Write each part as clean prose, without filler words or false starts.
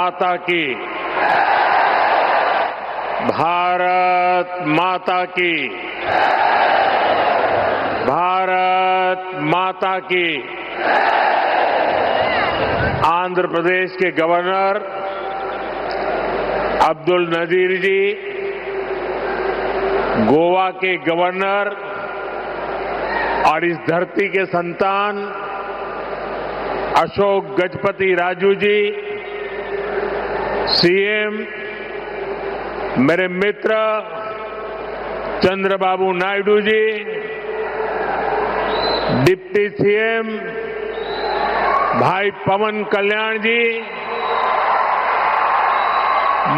माता की, भारत माता की, भारत माता की। आंध्र प्रदेश के गवर्नर अब्दुल नजीर जी, गोवा के गवर्नर और इस धरती के संतान अशोक गजपति राजू जी, सीएम मेरे मित्र चंद्रबाबू नायडू जी, डिप्टी सीएम भाई पवन कल्याण जी,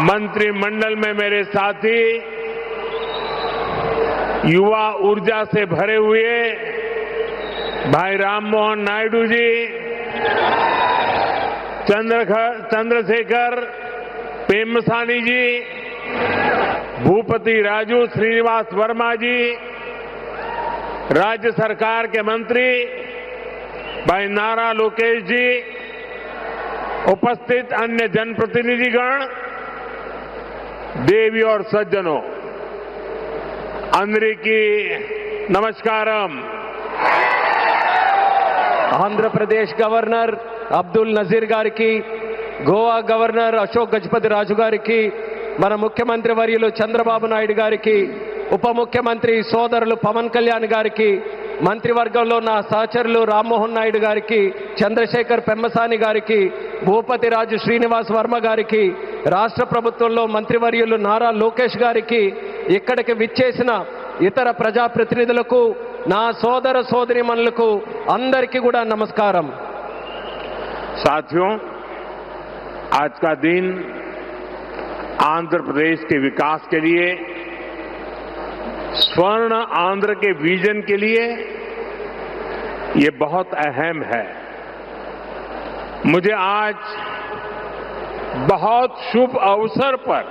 मंत्रिमंडल में मेरे साथी, युवा ऊर्जा से भरे हुए भाई राममोहन नायडू जी, चंद्रशेखर पेम्मसानी जी, भूपति राजू श्रीनिवास वर्मा जी, राज्य सरकार के मंत्री भाई नारा लोकेश जी, उपस्थित अन्य जनप्रतिनिधिगण, देवी और सज्जनों, अंदरिकी नमस्कारम। ఆంధ్రప్రదేశ్ గవర్నర్ అబ్దుల్ నజీర్ గారికి, గోవా గవర్నర్ అశోక్ గజపతి రాజు గారికి, మన ముఖ్యమంత్రి వర్యులు చంద్రబాబు నాయుడు గారికి, ఉప ముఖ్యమంత్రి సోదరులు పవన్ కళ్యాణ్ గారికి, మంత్రివర్గంలో నా సహచరులు రామ్మోహన్ నాయుడు గారికి, చంద్రశేఖర్ పెమ్మసాని గారికి, భూపతి రాజు శ్రీనివాస్ వర్మ గారికి, రాష్ట్ర ప్రభుత్వంలో మంత్రివర్యులు నారా లోకేష్ గారికి, ఇక్కడికి విచ్చేసిన ఇతర ప్రజాప్రతినిధులకు, నా సోదర సోదరీమణులకు అందరికీ కూడా నమస్కారం। साथियों, आज का दिन आंध्र प्रदेश के विकास के लिए, स्वर्ण आंध्र के विजन के लिए ये बहुत अहम है। मुझे आज बहुत शुभ अवसर पर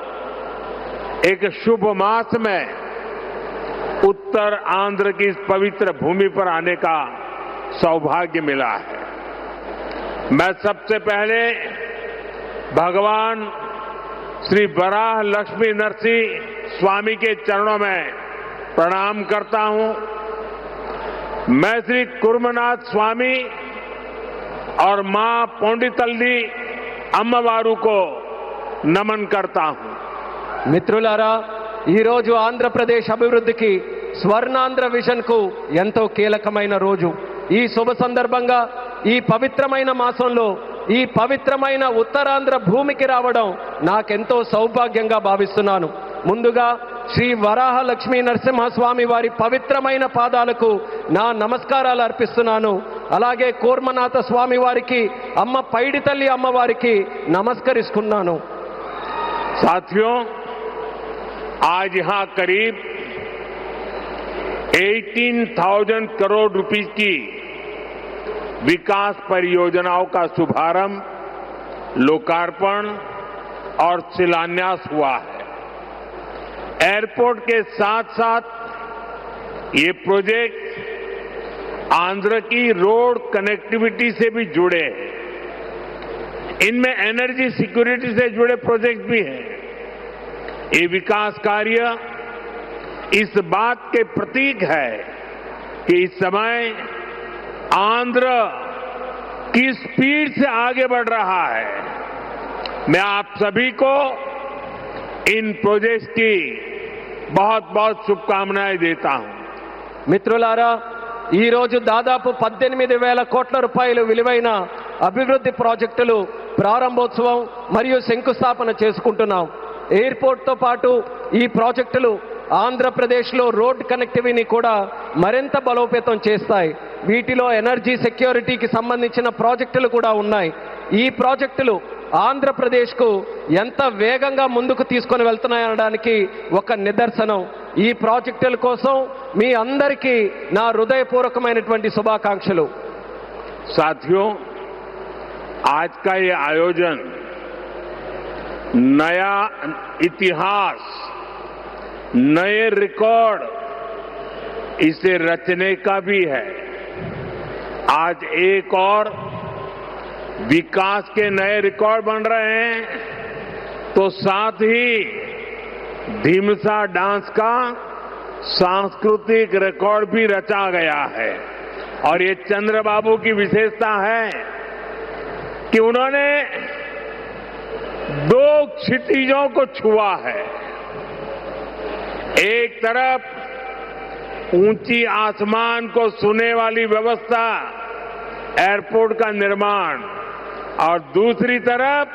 एक शुभ मास में उत्तर आंध्र की इस पवित्र भूमि पर आने का सौभाग्य मिला है। मैं सबसे पहले भगवान श्री वराह लक्ष्मी नरसिंह स्वामी के चरणों में प्रणाम करता हूं। मैं श्री कुर्मनाथ स्वामी और मां पोंडितल्ली अम्मवारू को नमन करता हूं। మిత్రులారా, ఈ రోజు ఆంధ్రప్రదేశ్ అభివృద్ధికి స్వర్ణాంధ్ర విజన్ కు ఎంతో కీలకమైన రోజు। ఈ శుభ సందర్భంగా ఈ పవిత్రమైన మాసంలో ఈ పవిత్రమైన ఉత్తరాంధ్ర భూమికి రావడం నాకెంతో సౌభాగ్యంగా భావిస్తున్నాను। ముందుగా శ్రీ వరాహ లక్ష్మీ నరసింహస్వామి వారి పవిత్రమైన పాదాలకు నా నమస్కారాలు అర్పిస్తున్నాను। అలాగే కూర్మనాథ స్వామి వారికి, అమ్మ పైడితల్లి అమ్మవారికి నమస్కరిస్తున్నాను। साथियों, आज यहां करीब 18,000 करोड़ रुपए की विकास परियोजनाओं का शुभारंभ, लोकार्पण और शिलान्यास हुआ है। एयरपोर्ट के साथ साथ ये प्रोजेक्ट आंध्र की रोड कनेक्टिविटी से भी जुड़े हैं। इनमें एनर्जी सिक्योरिटी से जुड़े प्रोजेक्ट भी हैं। ये विकास कार्य इस बात के प्रतीक है कि इस समय आंध्र की स्पीड से आगे बढ़ रहा है। मैं आप सभी को इन प्रोजेक्ट्स की बहुत बहुत शुभकामनाएं देता हूं। మిత్రులారా, ఈ రోజు దాదాపు 18,000 కోట్ల రూపాయలు విలువైన అభివృద్ధి ప్రాజెక్టులు ప్రారంభోత్సవం మరియు శంకుస్థాపన చేసుకుంటున్నాం। ఎయిర్పోర్ట్తో పాటు ఈ ప్రాజెక్టులు ఆంధ్రప్రదేశ్లో రోడ్ కనెక్టివిటీని కూడా మరింత బలోపేతం చేస్తాయి। వీటిలో ఎనర్జీ సెక్యూరిటీకి సంబంధించిన ప్రాజెక్టులు కూడా ఉన్నాయి। ఈ ప్రాజెక్టులు ఆంధ్రప్రదేశ్కు ఎంత వేగంగా ముందుకు తీసుకొని వెళ్తున్నాయనడానికి ఒక నిదర్శనం। ఈ ప్రాజెక్టుల కోసం మీ అందరికీ నా హృదయపూర్వకమైనటువంటి శుభాకాంక్షలు। साथियों, आज का ये आयोजन नया इतिहास, नए रिकॉर्ड इसे रचने का भी है। आज एक और विकास के नए रिकॉर्ड बन रहे हैं, तो साथ ही ढीमसा डांस का सांस्कृतिक रिकॉर्ड भी रचा गया है। और ये चंद्रबाबू की विशेषता है कि उन्होंने 2 क्षितिजों को छुआ है। एक तरफ ऊंची आसमान को छूने वाली व्यवस्था, एयरपोर्ट का निर्माण, और दूसरी तरफ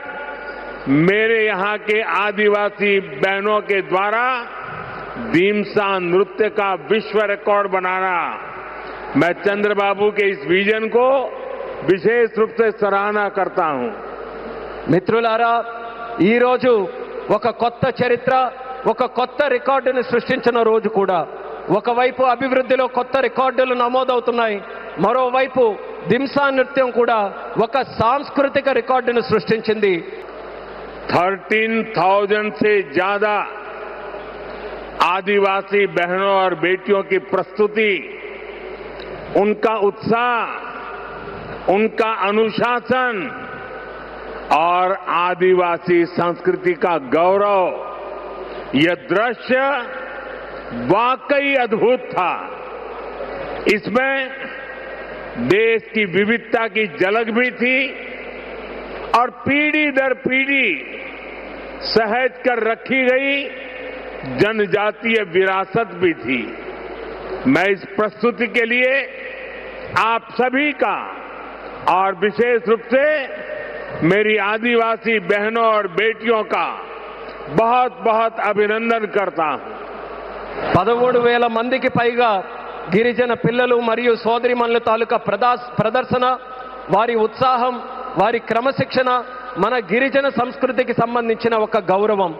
मेरे यहां के आदिवासी बहनों के द्वारा ढीमसा नृत्य का विश्व रिकॉर्ड बनाना। मैं चंद्रबाबू के इस विजन को विशेष रूप से सराहना करता हूं। మిత్రులారా, ఈ రోజు ఒక కొత్త చరిత్ర, ఒక కొత్త రికార్డుని సృష్టించిన రోజు కూడా. ఒకవైపు అభివృద్ధిలో కొత్త రికార్డులు నమోదవుతున్నాయి, మరోవైపు దింసా నృత్యం కూడా ఒక సాంస్కృతిక రికార్డును సృష్టించింది. 13,000 से ज्यादा आदिवासी बहनों और बेटियों की प्रस्तुति, उनका उत्साह, उनका अनुशासन और आदिवासी संस्कृति का गौरव, यह दृश्य वाकई अद्भुत था। इसमें देश की विविधता की झलक भी थी और पीढ़ी दर पीढ़ी सहेज कर रखी गई जनजातीय विरासत भी थी। मैं इस प्रस्तुति के लिए आप सभी का और विशेष रूप से मेरी आदिवासी बहनों और बेटियों का बहुत बहुत अभिनंदन करता हूं। 13,000 మందికి పైగా గిరిజన పిల్లలు మరియు సోదరిమణుల తాలూకా ప్రదర్శన, వారి ఉత్సాహం, వారి క్రమశిక్షణ మన గిరిజన సంస్కృతికి సంబంధించిన ఒక గౌరవం.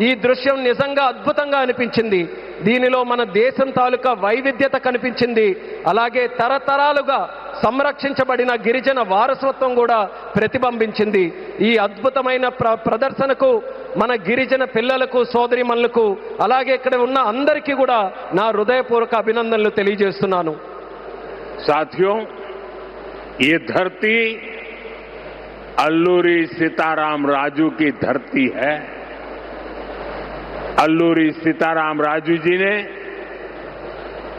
ఈ దృశ్యం నిజంగా అద్భుతంగా అనిపించింది. దీనిలో మన దేశం తాలూకా వైవిధ్యత కనిపించింది. అలాగే తరతరాలుగా సంరక్షించబడిన గిరిజన వారసత్వం కూడా ప్రతిబింబించింది. ఈ అద్భుతమైన ప్రదర్శనకు మన గిరిజన పిల్లలకు, సోదరిమణులకు, అలాగే ఇక్కడ ఉన్న అందరికీ కూడా నా హృదయపూర్వక అభినందనలు తెలియజేస్తున్నాను. साथियों, ये धरती अल्लूरी सीताराम राजू की धरती है। अल्लूरी सीताराम राजू जी ने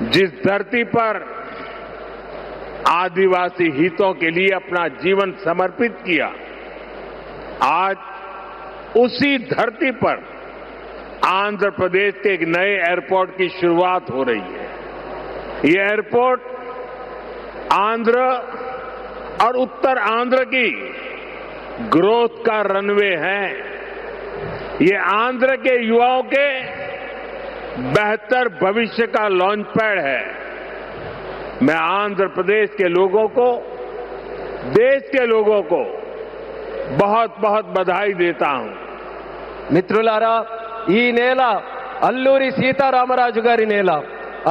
जिस धरती पर आदिवासी हितों के लिए अपना जीवन समर्पित किया, आज उसी धरती पर आंध्र प्रदेश के एक नए एयरपोर्ट की शुरुआत हो रही है। ये एयरपोर्ट आंध्र और उत्तर आंध्र की ग्रोथ का रनवे है। ये आंध्र के युवाओं के बेहतर भविष्य का लॉन्च पैड है। मैं आंध्र प्रदेश के लोगों को, देश के लोगों को बहुत बहुत बधाई देता हूं। మిత్రులారా, ఈ నేల అల్లూరి సీతారామరాజు గారి నేల.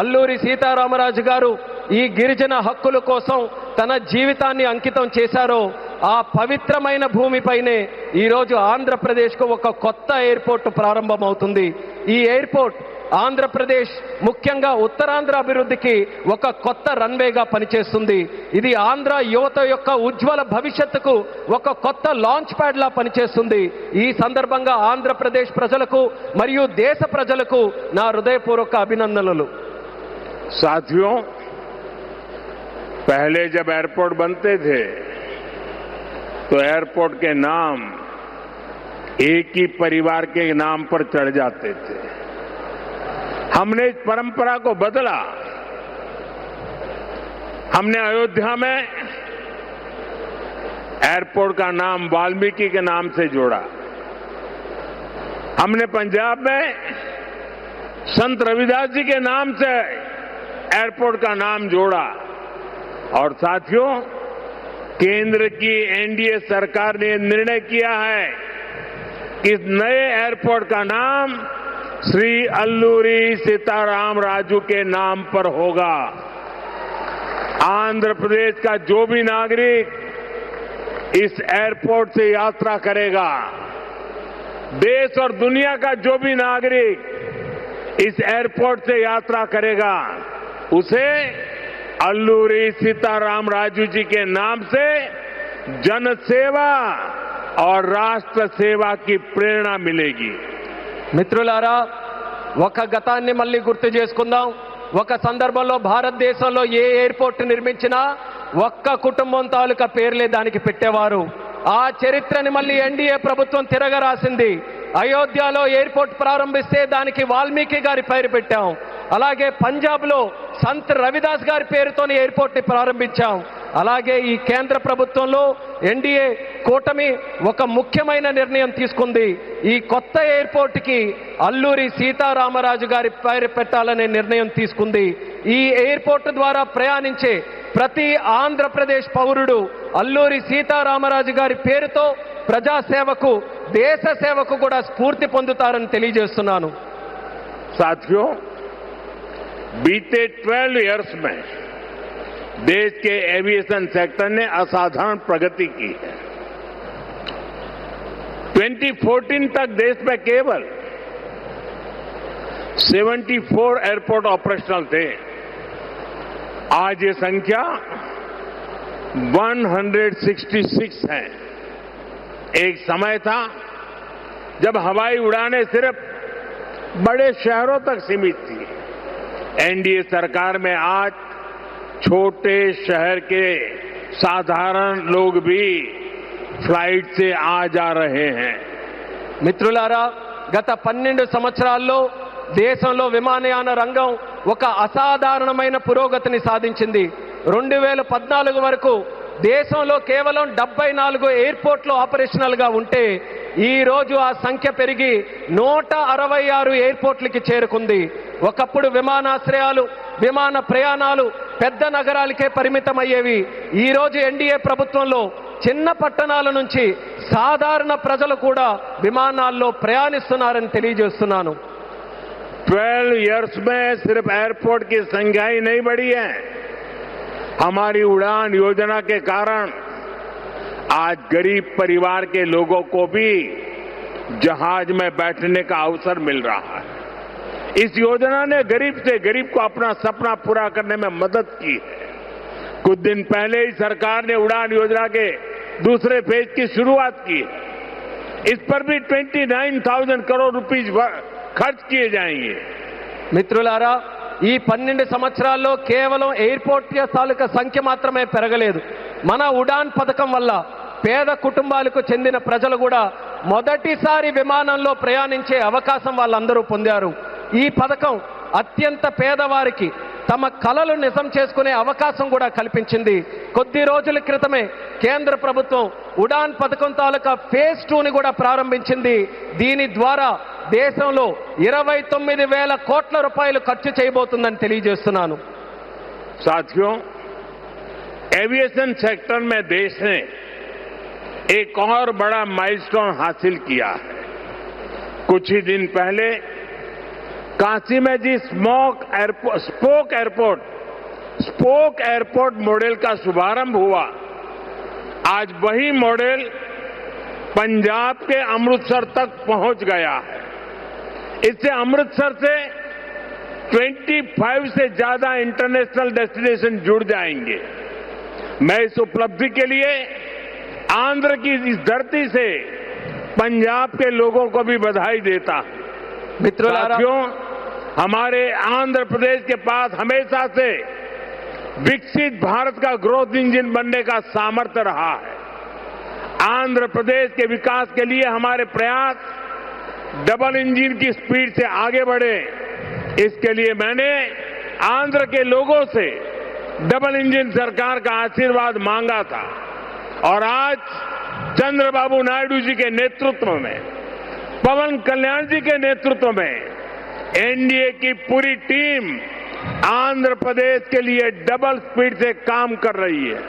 అల్లూరి సీతారామరాజు గారు ఈ గిరిజన హక్కుల కోసం తన జీవితాన్ని అంకితం చేశారో ఆ పవిత్రమైన భూమిపైనే ఈరోజు ఆంధ్రప్రదేశ్కు ఒక కొత్త ఎయిర్పోర్ట్ ప్రారంభమవుతుంది. ఈ ఎయిర్పోర్ట్ ఆంధ్రప్రదేశ్, ముఖ్యంగా ఉత్తరాంధ్ర అభివృద్ధికి ఒక కొత్త రన్వేగా పనిచేస్తుంది. ఇది ఆంధ్ర యువత యొక్క ఉజ్వల భవిష్యత్తుకు ఒక కొత్త లాంచ్ ప్యాడ్ లా పనిచేస్తుంది. ఈ సందర్భంగా ఆంధ్రప్రదేశ్ ప్రజలకు మరియు దేశ ప్రజలకు నా హృదయపూర్వక అభినందనలు. साथियों, पहले जब एयरपोर्ट बनते थे तो एयरपोर्ट के नाम एक ही परिवार के नाम पर चढ़ जाते थे। हमने इस परंपरा को बदला। हमने अयोध्या में एयरपोर्ट का नाम वाल्मीकि के नाम से जोड़ा। हमने पंजाब में संत रविदास जी के नाम से एयरपोर्ट का नाम जोड़ा। और साथियों, केंद्र की एनडीए सरकार ने निर्णय किया है कि इस नए एयरपोर्ट का नाम श्री अल्लूरी सीताराम राजू के नाम पर होगा। आंध्र प्रदेश का जो भी नागरिक इस एयरपोर्ट से यात्रा करेगा, देश और दुनिया का जो भी नागरिक इस एयरपोर्ट से यात्रा करेगा, उसे अल्लूरी सीताराम राजू जी के नाम से जन सेवा और राष्ट्र सेवा की प्रेरणा मिलेगी। మిత్రులారా, ఒక గతాన్ని మళ్ళీ గుర్తు చేసుకుందాం. ఒక సందర్భంలో భారతదేశంలో ఏ ఎయిర్పోర్ట్ నిర్మించినా ఒక్క కుటుంబం తాలూకా పేర్లే దానికి పెట్టేవారు. ఆ చరిత్రని మళ్ళీ ఎన్డీఏ ప్రభుత్వం తిరగరాసింది. అయోధ్యలో ఎయిర్పోర్ట్ ప్రారంభిస్తే దానికి వాల్మీకి గారి పేరు పెట్టాం. అలాగే పంజాబ్లో సంత్ రవిదాస్ గారి పేరుతోని ఎయిర్పోర్ట్ని ప్రారంభించాం. అలాగే ఈ కేంద్ర ప్రభుత్వంలో ఎన్డీఏ కూటమి ఒక ముఖ్యమైన నిర్ణయం తీసుకుంది. ఈ కొత్త ఎయిర్పోర్ట్కి అల్లూరి సీతారామరాజు గారి పేరు పెట్టాలనే నిర్ణయం తీసుకుంది. ఈ ఎయిర్పోర్ట్ ద్వారా ప్రయాణించే ప్రతి ఆంధ్రప్రదేశ్ పౌరుడు అల్లూరి సీతారామరాజు గారి పేరుతో ప్రజాసేవకు, దేశ సేవకు కూడా స్ఫూర్తి పొందుతారని తెలియజేస్తున్నాను. साथियों, बीते 12 इयर्स में देश के एविएशन सेक्टर ने असाधारण प्रगति की है। 2014 तक देश में केवल 74 एयरपोर्ट ऑपरेशनल थे। आज ये संख्या 166 है। एक समय था जब हवाई उड़ानें सिर्फ बड़े शहरों तक सीमित थी। एनडीए सरकार में आज छोटे शहर के साधारण लोग भी फ्लाइट से आ जा रहे हैं। మిత్రులారా, గత 12 సంవత్సరాల్లో దేశంలో విమానయాన రంగం ఒక అసాధారణమైన పురోగతిని సాధించింది. 2014 వరకు దేశంలో కేవలం 74 ఎయిర్పోర్ట్లు ఆపరేషనల్ గా ఉంటే ఈ రోజు ఆ సంఖ్య పెరిగి 166 ఎయిర్పోర్ట్లకి చేరుకుంది. ఒకప్పుడు విమానాశ్రయాలు, విమాన ప్రయాణాలు పెద్ద నగరాలకే పరిమితమయ్యేవి. ఈ రోజు ఎన్డీఏ ప్రభుత్వంలో చిన్న పట్టణాల నుంచి సాధారణ ప్రజలు కూడా విమానాల్లో ప్రయాణిస్తున్నారని తెలియజేస్తున్నాను. 12 इयर्स में सिर्फ एयरपोर्ट की संख्या ही नहीं बढ़ी है। हमारी उड़ान योजना के कारण आज गरीब परिवार के लोगों को भी जहाज में बैठने का अवसर मिल रहा है। इस योजना ने गरीब से गरीब को अपना सपना पूरा करने में मदद की है। कुछ दिन पहले ही सरकार ने उड़ान योजना के दूसरे फेज की शुरुआत की है। इस पर भी 29,000 करोड़ रुपीस खर्च किए जाएंगे। మిత్రులారా, ఈ 12 సంవత్సరాల్లో కేవలం ఎయిర్పోర్ట్ తాలూకా సంఖ్య మాత్రమే పెరగలేదు. మన ఉడాన్ పథకం వల్ల పేద కుటుంబాలకు చెందిన ప్రజలు కూడా మొదటిసారి విమానంలో ప్రయాణించే అవకాశం వాళ్ళందరూ పొందారు. ఈ పథకం అత్యంత పేదవారికి తమ కలలు నిజం చేసుకునే అవకాశం కూడా కల్పించింది. కొద్ది రోజుల క్రితమే కేంద్ర ప్రభుత్వం ఉడాన్ పథకం తాలూకా ఫేజ్ 2ని కూడా ప్రారంభించింది. దీని ద్వారా దేశంలో 29,000 కోట్ల రూపాయలు ఖర్చు చేయబోతుందని తెలియజేస్తున్నాను. साथियों, एविएशन सेक्टर में देश ने एक और बड़ा माइलस्टोन हासिल किया है। कुछ ही दिन पहले काशी में जी स्पोक एयरपोर्ट मॉडल का शुभारंभ हुआ। आज वही मॉडल पंजाब के अमृतसर तक पहुंच गया है। इससे अमृतसर से 25 से ज्यादा इंटरनेशनल डेस्टिनेशन जुड़ जाएंगे। मैं इस उपलब्धि के लिए आंध्र की इस धरती से पंजाब के लोगों को भी बधाई देता हूं। साथियों, हमारे आंध्र प्रदेश के पास हमेशा से विकसित भारत का ग्रोथ इंजन बनने का सामर्थ्य रहा है। आंध्र प्रदेश के विकास के लिए हमारे प्रयास डबल इंजन की स्पीड से आगे बढ़े। इसके लिए मैंने आंध्र के लोगों से डबल इंजन सरकार का आशीर्वाद मांगा था और आज चंद्रबाबू नायडू जी के नेतृत्व में, पवन कल्याण जी के नेतृत्व में एनडीए की पूरी टीम आंध्र प्रदेश के लिए डबल स्पीड से काम कर रही है।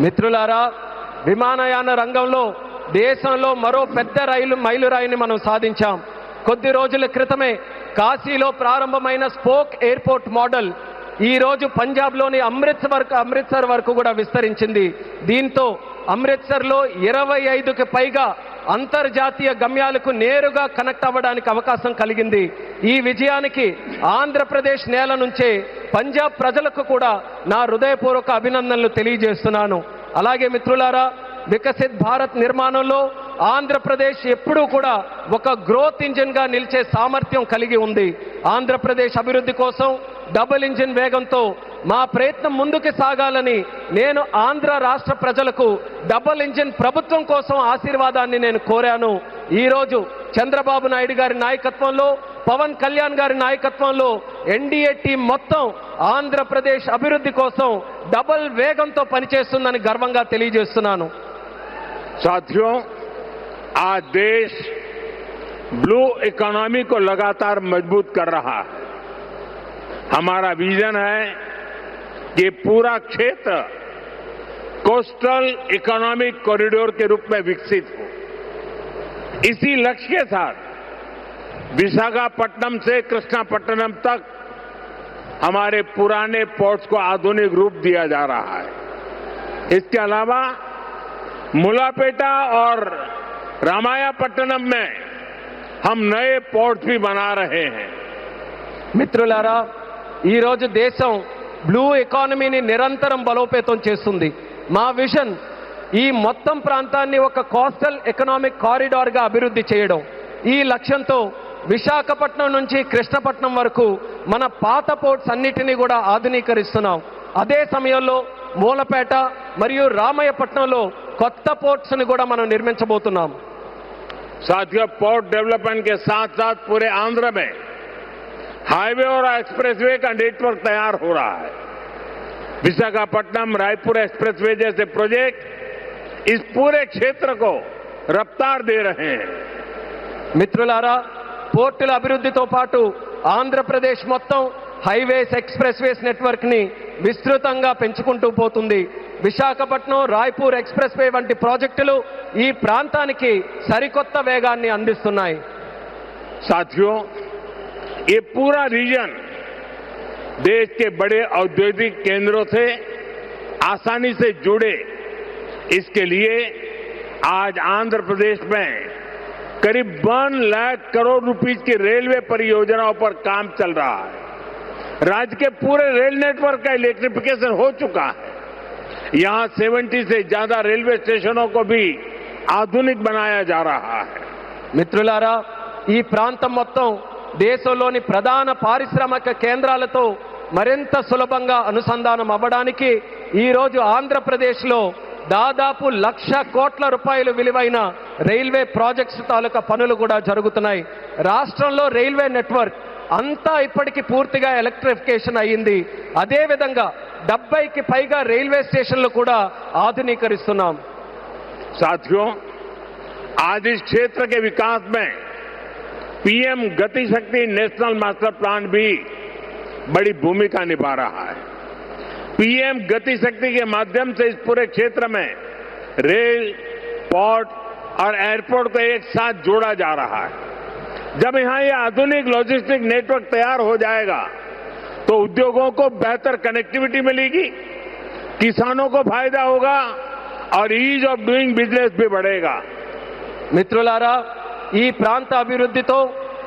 మిత్రులారా, విమానయాన రంగంలో దేశంలో మరో పెద్ద మైలురాయిని మనం సాధించాం. కొద్ది రోజుల క్రితమే కాశీలో ప్రారంభమైన స్పోక్ ఎయిర్పోర్ట్ మోడల్ ఈ రోజు పంజాబ్లోని అమృత్సర్ వరకు కూడా విస్తరించింది. దీంతో అమృత్సర్లో 25కి పైగా అంతర్జాతీయ గమ్యాలకు నేరుగా కనెక్ట్ అవ్వడానికి అవకాశం కలిగింది. ఈ విజయానికి ఆంధ్రప్రదేశ్ నేల నుంచే పంజాబ్ ప్రజలకు కూడా నా హృదయపూర్వక అభినందనలు తెలియజేస్తున్నాను. అలాగే మిత్రులారా, వికసిత్ భారత్ నిర్మాణంలో ఆంధ్రప్రదేశ్ ఎప్పుడూ కూడా ఒక గ్రోత్ ఇంజిన్ గా నిలిచే సామర్థ్యం కలిగి ఉంది. ఆంధ్రప్రదేశ్ అభివృద్ధి కోసం డబుల్ ఇంజిన్ వేగంతో మా ప్రయత్నం ముందుకు సాగాలని నేను ఆంధ్ర రాష్ట్ర ప్రజలకు డబుల్ ఇంజిన్ ప్రభుత్వం కోసం ఆశీర్వాదాన్ని నేను కోరాను. ఈరోజు చంద్రబాబు నాయుడు గారి నాయకత్వంలో, పవన్ కళ్యాణ్ గారి నాయకత్వంలో ఎన్డీఏ టీం మొత్తం ఆంధ్రప్రదేశ్ అభివృద్ధి కోసం డబుల్ వేగంతో పనిచేస్తుందని గర్వంగా తెలియజేస్తున్నాను. साथियों, आज देश ब्लू इकोनॉमी को लगातार मजबूत कर रहा है. हमारा विजन है कि पूरा क्षेत्र कोस्टल इकोनॉमिक कॉरिडोर के रूप में विकसित हो. इसी लक्ष्य के साथ विशाखापट्टनम से कृष्णापट्टनम तक हमारे पुराने पोर्ट्स को आधुनिक रूप दिया जा रहा है. इसके अलावा मुलापेटा और रामायापट्टनम में हम नए पोर्ट भी बना रहे हैं. మిత్రులారా, ఈ రోజు దేశం బ్లూ ఎకానమీని నిరంతరం బలోపేతం చేస్తుంది. మా విజన్ ఈ మొత్తం ప్రాంతాన్ని ఒక కోస్టల్ ఎకనామిక్ కారిడార్ గా అభివృద్ధి చేయడం. ఈ లక్ష్యంతో విశాఖపట్నం నుంచి కృష్ణపట్నం వరకు మన పాత పోర్ట్స్ అన్నిటినీ కూడా ఆధునీకరిస్తున్నాం. అదే సమయంలో మూలపేట మరియు రామయ్యపట్నంలో కొత్త పోర్ట్స్ ని కూడా మనం నిర్మించబోతున్నాం. साथियों, पोर्ट डेवलपमेंट के साथ साथ पूरे आंध्र में हाईवे और एक्सप्रेसवे का नेटवर्क तैयार हो रहा है. विशाखापट्टनम रायपुर एक्सप्रेसवे जैसे प्रोजेक्ट इस पूरे क्षेत्र को रफ्तार दे रहे हैं. మిత్రులారా, పోర్టుల అభివృద్ధితో పాటు ఆంధ్రప్రదేశ్ మొత్తం హైవేస్, ఎక్స్ప్రెస్వేస్ నెట్వర్క్ ని విస్తృతంగా పెంచుకుంటూ పోతుంది. విశాఖపట్నం రాయ్పూర్ ఎక్స్ప్రెస్ వే వంటి ప్రాజెక్టులు ఈ ప్రాంతానికి సరికొత్త వేగాన్ని అందిస్తున్నాయి. साथियों, ये पूरा रीजन देश के बड़े औद्योगिक केंद्रों से आसानी से जुड़े, इसके लिए आज आंध्र प्रदेश में करीब 1 लाख करोड़ रुपीस की रेलवे परियोजनाओं पर काम चल रहा है. राज्य के पूरे रेल नेटवर्क का इलेक्ट्रिफिकेशन हो चुका है. यहां 70 से ज्यादा रेलवे स्टेशनों को भी आधुनिक बनाया जा रहा है. మిత్రులారా, ఈ ప్రాంతం మొత్తం దేశంలోని ప్రధాన పారిశ్రామిక కేంద్రాలతో మరింత సులభంగా అనుసంధానం అవ్వడానికి ఈ రోజు ఆంధ్రప్రదేశ్లో దాదాపు 1,00,000 కోట్ల రూపాయలు విలువైన రైల్వే ప్రాజెక్ట్స్ తాలూకా పనులు కూడా జరుగుతున్నాయి. రాష్ట్రంలో రైల్వే నెట్వర్క్ అంతా ఇప్పటికీ పూర్తిగా ఎలక్ట్రిఫికేషన్ అయ్యింది. అదేవిధంగా 70కి పైగా రైల్వే స్టేషన్లు కూడా ఆధునీకరిస్తున్నాం. साथियों, आज इस क्षेत्र के विकास में पीएम गति शक्ति नेशनल मास्टर प्लान भी बड़ी भूमिका निभा रहा है. पीएम गति शक्ति के माध्यम से इस पूरे क्षेत्र में रेल, पोर्ट और एयरपोर्ट को एक साथ जोड़ा जा रहा है. जब यहां ये आधुनिक लॉजिस्टिक नेटवर्क तैयार हो जाएगा तो उद्योगों को बेहतर कनेक्टिविटी मिलेगी, किसानों को फायदा होगा और ईज ऑफ डूइंग बिजनेस भी बढ़ेगा. మిత్రులారా, ఈ ప్రాంత అభివృద్ధితో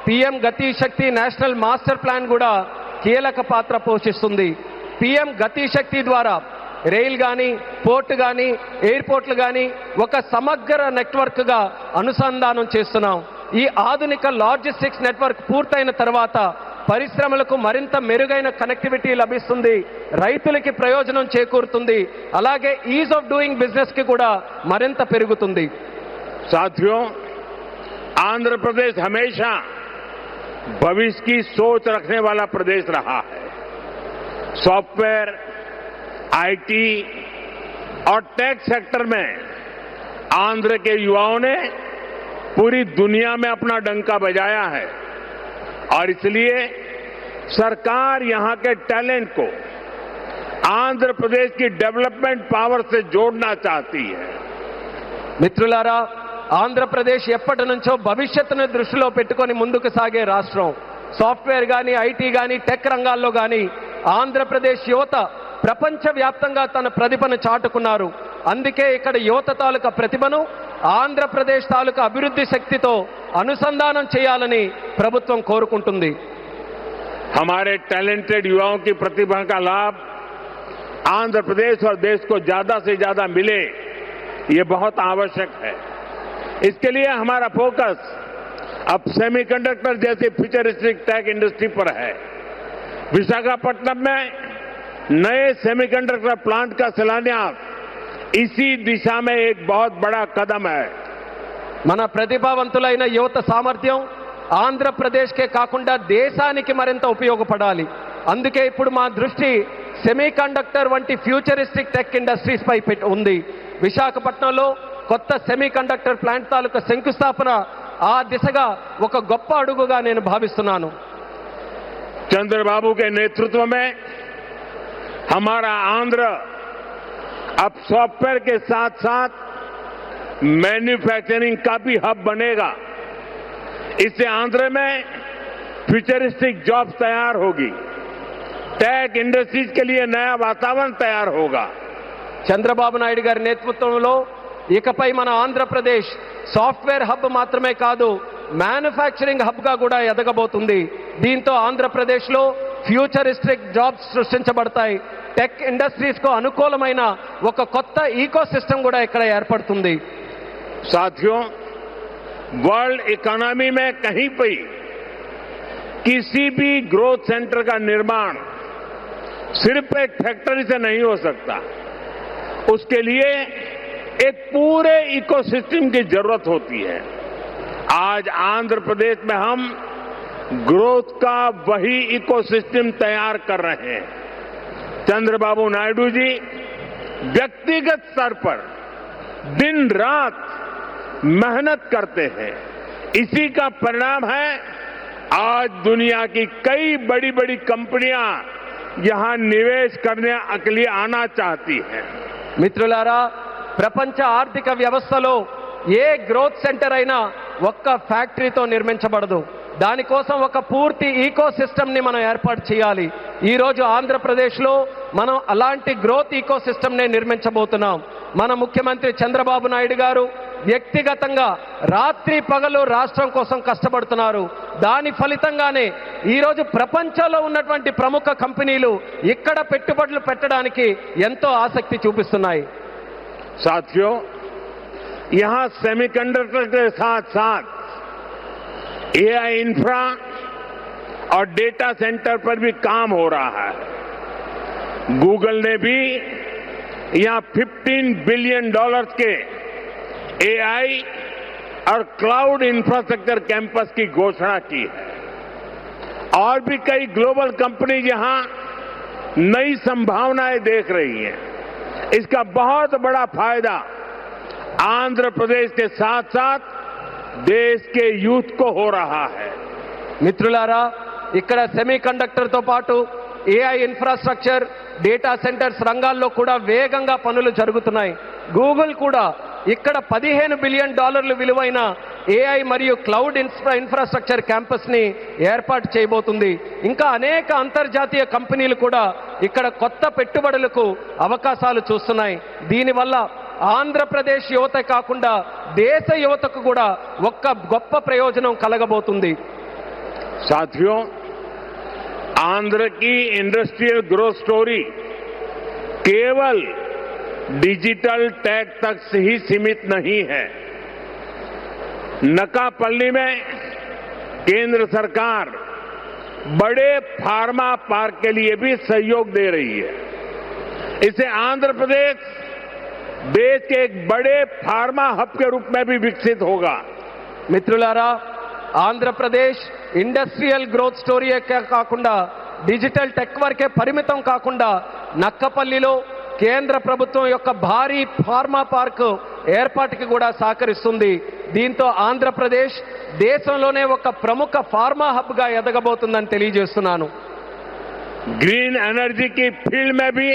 పీఎం గతి శక్తి నేషనల్ మాస్టర్ ప్లాన్ కూడా కీలక పాత్ర పోషిస్తుంది. పీఎం గతి శక్తి ద్వారా రైల్ కానీ, పోర్ట్ కానీ, ఎయిర్పోర్ట్లు కానీ ఒక సమగ్ర నెట్వర్క్ గా అనుసంధానం చేస్తున్నాం. ఈ ఆధునిక లాజిస్టిక్స్ నెట్వర్క్ పూర్తయిన తర్వాత పరిశ్రమలకు మరింత మెరుగైన కనెక్టివిటీ లభిస్తుంది, రైతులకి ప్రయోజనం చేకూరుతుంది, అలాగే ఈజ్ ఆఫ్ డూయింగ్ బిజినెస్ కి కూడా మరింత పెరుగుతుంది. साथियों, आंध्र प्रदेश हमेशा भविष्य की सोच रखने वाला प्रदेश रहा है. सॉफ्टवेयर, आईटी और टेक सेक्टर में आंध्र के युवाओं ने पूरी दुनिया में अपना डंका बजाया है और इसलिए सरकार यहां के टैलेंट को आंध्र प्रदेश की डेवलपमेंट पावर से जोड़ना चाहती है. మిత్రులారా, ఆంధ్రప్రదేశ్ ఎప్పటి నుంచో భవిష్యత్తును దృష్టిలో పెట్టుకొని ముందుకు సాగే రాష్ట్రం. సాఫ్ట్వేర్ కానీ, ఐటీ కానీ, టెక్ రంగాల్లో కానీ ఆంధ్రప్రదేశ్ యువత ప్రపంచవ్యాప్తంగా తన ప్రతిభను చాటుకున్నారు. అందుకే ఇక్కడ యువత తాలూకా ప్రతిభను ఆంధ్రప్రదేశ్ తాలూకా అభివృద్ధి శక్తితో అనుసంధానం చేయాలని ప్రభుత్వం కోరుకుంటుంది. हमारे टैलेंटेड युवाओं की प्रतिभा का लाभ आंध्र प्रदेश और देश को ज्यादा से ज्यादा मिले, ये बहुत आवश्यक है। इसके लिए हमारा फोकस अब सेमीकंडक्टर जैसी फ्यूचरिस्टिक टेक इंडस्ट्री पर है। विशाखापट्टनम में नए सेमीकंडक्टर प्लांट का शिलान्यास इसी दिशा में एक बहुत बड़ा कदम है। మన ప్రతిభావంతులైన యువత సామర్థ్యం ఆంధ్రప్రదేశ్కే కాకుండా దేశానికి మరింత ఉపయోగపడాలి. అందుకే ఇప్పుడు మా దృష్టి సెమీకండక్టర్ వంటి ఫ్యూచరిస్టిక్ టెక్ ఇండస్ట్రీస్ పై ఉంది. విశాఖపట్నంలో కొత్త సెమీకండక్టర్ ప్లాంట్ తాలూకా శంకుస్థాపన ఆ దిశగా ఒక గొప్ప అడుగుగా నేను భావిస్తున్నాను. चंद्रबाबू के नेतृत्व में हमारा आंध्र अब सॉफ्टवेयर के साथ साथ मैन्युफैक्चरिंग का भी हब बनेगा। इससे आंध्र में फ्यूचरिस्टिक जॉब्स तैयार होगी, टेक इंडस्ट्रीज के लिए नया वातावरण तैयार होगा। చంద్రబాబు నాయుడు గారి నేతృత్వంలో ఇకపై మన ఆంధ్రప్రదేశ్ సాఫ్ట్వేర్ హబ్ మాత్రమే కాదు, మ్యానుఫ్యాక్చరింగ్ హబ్ గా కూడా ఎదగబోతుంది. దీంతో ఆంధ్రప్రదేశ్లో ఫ్యూచరిస్టిక్ జాబ్స్ సృష్టించబడతాయి. టెక్ ఇండస్ట్రీస్ కు అనుకూలమైన ఒక కొత్త ఈకో సిస్టమ్ కూడా ఇక్కడ ఏర్పడుతుంది. साथियों, वर्ल्ड इकोनॉमी में कहीं पर किसी भी ग्रोथ सेंटर का निर्माण सिर्फ एक फैक्ट्री से नहीं हो सकता। उसके लिए एक पूरे इकोसिस्टम की जरूरत होती है। आज आंध्र प्रदेश में हम ग्रोथ का वही इकोसिस्टम तैयार कर रहे हैं। चंद्रबाबू नायडू जी व्यक्तिगत स्तर पर दिन रात मेहनत करते हैं। इसी का परिणाम है आज दुनिया की कई बड़ी बड़ी कंपनियां यहां निवेश करने के लिए आना चाहती हैं। మిత్రులారా, ప్రపంచ ఆర్థిక వ్యవస్థలో ఏ గ్రోత్ సెంటర్ అయినా ఒక్క ఫ్యాక్టరీతో నిర్మించబడదు. దానికోసం ఒక పూర్తి ఈకో సిస్టమ్ ని మనం ఏర్పాటు చేయాలి. ఈ రోజు ఆంధ్రప్రదేశ్లో మనం అలాంటి గ్రోత్ ఈకో సిస్టమ్ ని నిర్మించబోతున్నాం. మన ముఖ్యమంత్రి చంద్రబాబు నాయుడు గారు వ్యక్తిగతంగా రాత్రి పగలు రాష్ట్రం కోసం కష్టపడుతున్నారు. దాని ఫలితంగానే ఈరోజు ప్రపంచంలో ఉన్నటువంటి ప్రముఖ కంపెనీలు ఇక్కడ పెట్టుబడులు పెట్టడానికి ఎంతో ఆసక్తి చూపిస్తున్నాయి. साथियों, यहां सेमीकंडक्टर के साथ साथ एआई इंफ्रा और डेटा सेंटर पर भी काम हो रहा है। गूगल ने भी यहां $15 बिलियन के एआई और क्लाउड इंफ्रास्ट्रक्चर कैंपस की घोषणा की है। और भी कई ग्लोबल कंपनी यहां नई संभावनाएं देख रही हैं। इसका बहुत बड़ा फायदा आंध्र प्रदेश के साथ साथ देश के यूथ को हो रहा है। మిత్రులారా, ఇక్కడ సెమీకండక్టర్ తో పాటు ఏఐ ఇన్ఫ్రాస్ట్రక్చర్, డేటా సెంటర్స్ రంగాల్లో కూడా వేగంగా పనులు జరుగుతున్నాయి. గూగుల్ కూడా ఇక్కడ $15 బిలియన్ విలువైన ఏఐ మరియు క్లౌడ్ ఇన్ఫ్రాస్ట్రక్చర్ క్యాంపస్ ని ఏర్పాటు చేయబోతుంది. ఇంకా అనేక అంతర్జాతీయ కంపెనీలు కూడా ఇక్కడ కొత్త పెట్టుబడులకు అవకాశాలు చూస్తున్నాయి. దీనివల్ల ఆంధ్రప్రదేశ్ యువత కాకుండా దేశ యువతకు కూడా ఒక్క గొప్ప ప్రయోజనం కలగబోతుంది. साथियों, आंध्र की इंडस्ट्रियल ग्रोथ स्टोरी केवल डिजिटल टेक तक से ही सीमित नहीं है। नकापल्ली में केंद्र सरकार बड़े फार्मा पार्क के लिए भी सहयोग दे रही है। इससे आंध्र प्रदेश देश के एक बड़े फार्मा हब के रूप में भी विकसित होगा। మిత్రులారా, ఆంధ్రప్రదేశ్ ఇండస్ట్రియల్ గ్రోత్ స్టోరీ కాకుండా డిజిటల్ టెక్ వరకే పరిమితం కాకుండా నక్కపల్లిలో కేంద్ర ప్రభుత్వం యొక్క భారీ ఫార్మా పార్క్ ఏర్పాటుకి కూడా సహకరిస్తుంది. దీంతో ఆంధ్రప్రదేశ్ దేశంలోనే ఒక ప్రముఖ ఫార్మా హబ్ గా ఎదగబోతుందని తెలియజేస్తున్నాను. ग्रीन एनर्जी की फील्ड में भी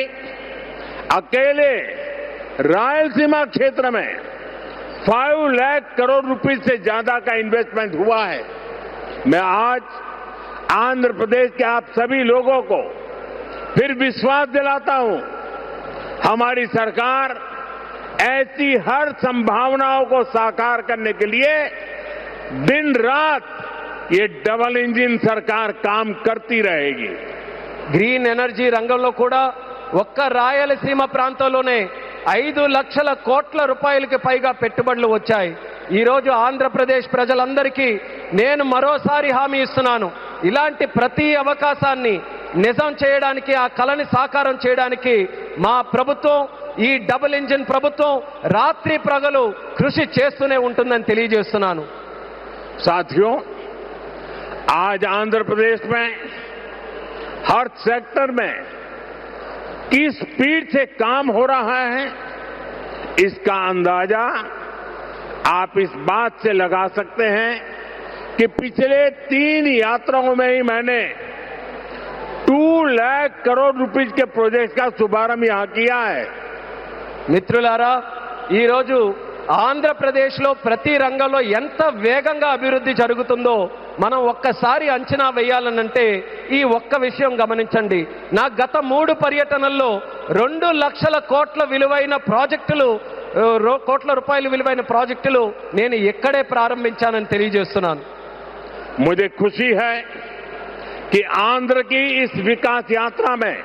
अकेले रायलसीमा क्षेत्र में 5 लाख करोड़ रुपए से ज्यादा का इन्वेस्टमेंट हुआ है। मैं आज आंध्र प्रदेश के आप सभी लोगों को फिर विश्वास दिलाता हूं, हमारी सरकार ऐसी हर संभावनाओं को साकार करने के लिए दिन रात ये डबल इंजन सरकार काम करती रहेगी. గ్రీన్ ఎనర్జీ రంగంలో కూడా ఒక్క రాయలసీమ ప్రాంతంలోనే 5 లక్షల కోట్ల రూపాయలకి పైగా పెట్టుబడులు వచ్చాయి. ఈరోజు ఆంధ్రప్రదేశ్ ప్రజలందరికీ నేను మరోసారి హామీ ఇస్తున్నాను, ఇలాంటి ప్రతి అవకాశాన్ని నిజం చేయడానికి, ఆ కలని సాకారం చేయడానికి మా ప్రభుత్వం, ఈ డబుల్ ఇంజిన్ ప్రభుత్వం రాత్రి ప్రగలు కృషి చేస్తూనే ఉంటుందని తెలియజేస్తున్నాను. साथियों, आज आंध्र प्रदेश में हर सेक्टर में किस स्पीड से काम हो रहा है, इसका अंदाजा आप इस बात से लगा सकते हैं कि पिछले 3 यात्राओं में ही मैंने 2 लाख करोड़ रुपीस के प्रोजेक्ट का शुभारंभ यहां किया है. మిత్రులారా, ఈరోజు ఆంధ్రప్రదేశ్లో ప్రతి రంగంలో ఎంత వేగంగా అభివృద్ధి జరుగుతుందో మనం ఒక్కసారి అంచనా వేయాలనంటే ఈ ఒక్క విషయం గమనించండి. నా గత 3 పర్యటనల్లో 2 లక్షల కోట్ల విలువైన ప్రాజెక్టులు, కోట్ల రూపాయల విలువైన ప్రాజెక్టులు నేను ఎక్కడే ప్రారంభించానని తెలియజేస్తున్నాను. मुझे खुशी है कि आंध्र की इस विकास यात्रा में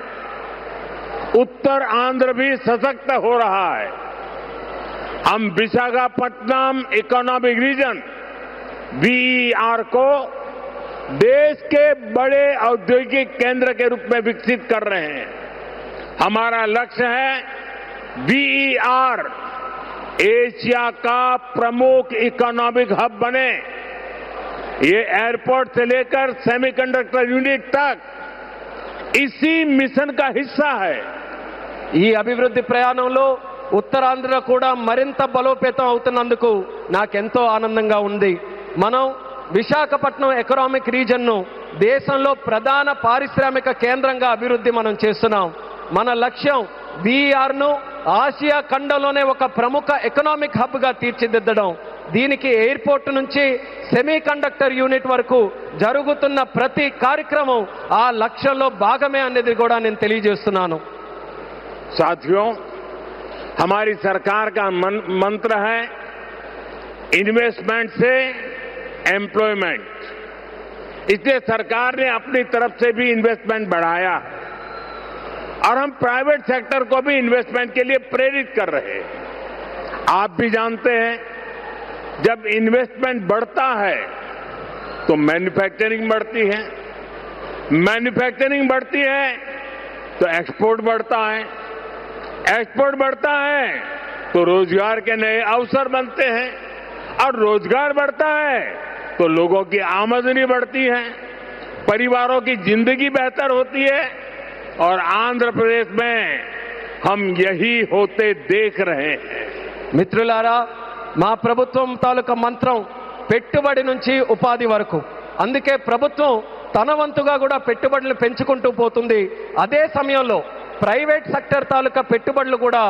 उत्तर आंध्र भी सशक्त हो रहा है. हम विशाखापट्टनम इकोनॉमिक रीजन VER को देश के बड़े औद्योगिक केंद्र के रूप में विकसित कर रहे हैं. हमारा लक्ष्य है VER एशिया का प्रमुख इकोनॉमिक हब बने. ये एयरपोर्ट से लेकर सेमीकंडक्टर यूनिट तक इसी मिशन का हिस्सा है. ఈ అభివృద్ధి ప్రయాణంలో ఉత్తరాంధ్ర కూడా మరింత బలోపేతం అవుతున్నందుకు నాకెంతో ఆనందంగా ఉంది. మనం విశాఖపట్నం ఎకనామిక్ రీజన్ను దేశంలో ప్రధాన పారిశ్రామిక కేంద్రంగా అభివృద్ధి మనం చేస్తున్నాం. మన లక్ష్యం VERను ఆసియా ఖండంలోనే ఒక ప్రముఖ ఎకనామిక్ హబ్గా తీర్చిదిద్దడం. దీనికి ఎయిర్పోర్ట్ నుంచి సెమీ కండక్టర్ యూనిట్ వరకు జరుగుతున్న ప్రతి కార్యక్రమం ఆ లక్ష్యంలో భాగమే అనేది కూడా నేను తెలియజేస్తున్నాను. साथियों, हमारी सरकार का मंत्र है इन्वेस्टमेंट से एम्प्लॉयमेंट. इसलिए सरकार ने अपनी तरफ से भी इन्वेस्टमेंट बढ़ाया और हम प्राइवेट सेक्टर को भी इन्वेस्टमेंट के लिए प्रेरित कर रहे हैं. आप भी जानते हैं, जब इन्वेस्टमेंट बढ़ता है तो मैन्युफैक्चरिंग बढ़ती है, मैन्युफैक्चरिंग बढ़ती है तो एक्सपोर्ट बढ़ता है, एक्सपोर्ट बढ़ता है तो रोजगार के नए अवसर बनते हैं और रोजगार बढ़ता है तो लोगों की आमदनी बढ़ती है, परिवारों की जिंदगी बेहतर होती है. और आंध्र प्रदेश में हम यही होते देख रहे हैं. మిత్రులారా, మా ప్రభుత్వం తాలూకా మంత్రం పెట్టుబడి నుంచి ఉపాధి వరకు. అందుకే ప్రభుత్వం తన వంతుగా కూడా పెట్టుబడులు పెంచుకుంటూ పోతుంది. అదే సమయంలో ప్రైవేట్ సెక్టర్ తాలూకా పెట్టుబడులు కూడా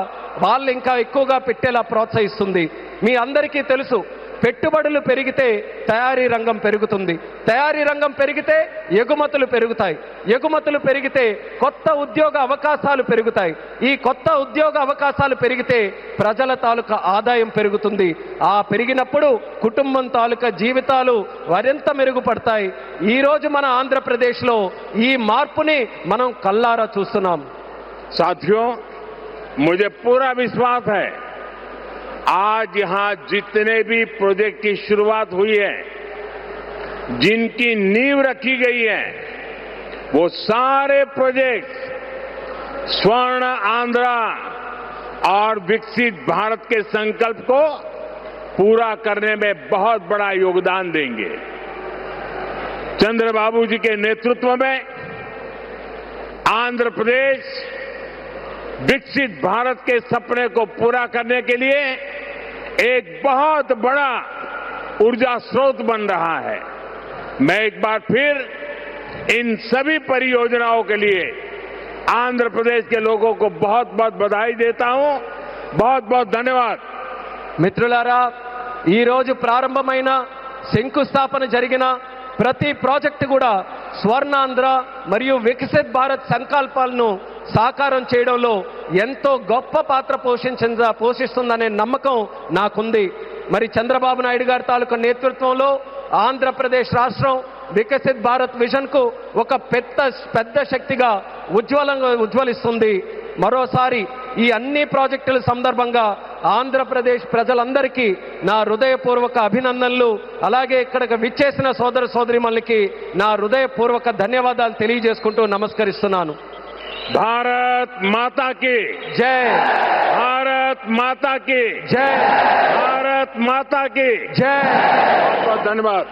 వాళ్ళు ఇంకా ఎక్కువగా పెట్టేలా ప్రోత్సహిస్తుంది. మీ అందరికీ తెలుసు, పెట్టుబడులు పెరిగితే తయారీ రంగం పెరుగుతుంది, తయారీ రంగం పెరిగితే ఎగుమతులు పెరుగుతాయి, ఎగుమతులు పెరిగితే కొత్త ఉద్యోగ అవకాశాలు పెరుగుతాయి, ఈ కొత్త ఉద్యోగ అవకాశాలు పెరిగితే ప్రజల తాలూకా ఆదాయం పెరుగుతుంది. ఆ పెరిగినప్పుడు కుటుంబం తాలూకా జీవితాలు మరింత మెరుగుపడతాయి. ఈరోజు మన ఆంధ్రప్రదేశ్లో ఈ మార్పుని మనం కల్లారా చూస్తున్నాం. साथियों, मुझे पूरा विश्वास है आज यहां जितने भी प्रोजेक्ट की शुरुआत हुई है, जिनकी नींव रखी गई है, वो सारे प्रोजेक्ट स्वर्ण आंध्रा और विकसित भारत के संकल्प को पूरा करने में बहुत बड़ा योगदान देंगे. चंद्रबाबू जी के नेतृत्व में आंध्र प्रदेश विकसित भारत के सपने को पूरा करने के लिए एक बहुत बड़ा ऊर्जा स्रोत बन रहा है. मैं एक बार फिर इन सभी परियोजनाओं के लिए आंध्र प्रदेश के लोगों को बहुत बहुत बधाई देता हूं. बहुत बहुत धन्यवाद. మిత్రులారా, ఈ రోజు ప్రారంభమైన శంకుస్థాపన జరిగిన ప్రతి ప్రాజెక్టు కూడా స్వర్ణాంధ్ర మరియు వికసిత్ భారత్ సంకల్పాలను సాకారం చేయడంలో ఎంతో గొప్ప పాత్ర పోషిస్తుందనే నమ్మకం నాకుంది. మరి చంద్రబాబు నాయుడు గారి తాలూకా నేతృత్వంలో ఆంధ్రప్రదేశ్ రాష్ట్రం వికసిత్ భారత్ విజన్ కు ఒక పెద్ద శక్తిగా ఉజ్వలిస్తుంది. మరోసారి ఈ అన్ని ప్రాజెక్టుల సందర్భంగా ఆంధ్రప్రదేశ్ ప్రజలందరికీ నా హృదయపూర్వక అభినందనలు, అలాగే ఇక్కడికి విచ్చేసిన సోదర సోదరిమణులకి నా హృదయపూర్వక ధన్యవాదాలు తెలియజేసుకుంటూ నమస్కరిస్తున్నాను. भारत माता की జై, भारत माता की జై, भारत माता की జై. बहुत बहुत धन्यवाद.